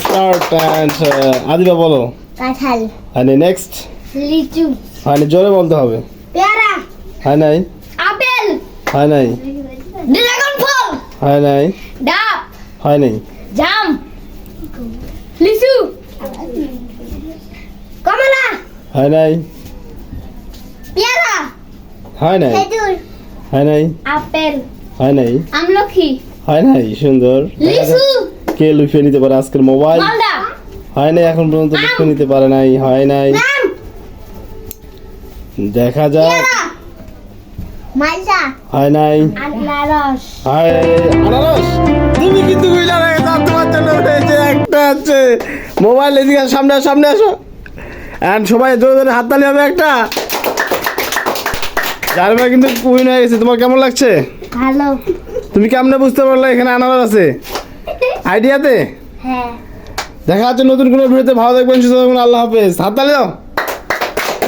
Start and Adiba বলো কাঁঠাল, মানে নেক্সট লিচু, মানে জোরে বলতে হবে পেয়ারা, হয় নাই আপেল, হয় নাই ড্রাগন ফল, হয় নাই ডাব, হয় নাই জাম, লিচু, কমলা, হয় নাই পেয়ারা, হয় নাই খেজুর, হয় নাই আপেল, হয় নাই আমলকি, হয় নাই সুন্দর লিচু, কে লুফিয়ে নিতে পারে আজকের মোবাইল মালদা, হয় নাই এখন পর্যন্ত লুফিয়ে নিতে পারে নাই হয় নাই আম, দেখা যাক পেয়ারা, মালদা, হয় নাই আনারস, হয় আনারস তুমি কিন্তু বুঝলা না তোমার জন্য রয়েছে একটা আছে মোবাইল এদিকে আসো, সামনে আসো এন্ড সবাই জোরে জোরে হাততালি হবে একটা জারবা কিন্তু কুইন হয়ে গেছে তোমার কেমন লাগছে ভালো, তুমি কেমনে বুঝতে পারলে এখানে আনারস আছে আইডিয়াতে হ্যাঁ। দেখা হচ্ছে নতুন কোনো ভিডিওতে ভালো থাকবেন সুস্থ থাকবেন আল্লাহ হাফেজ হাততালি দাও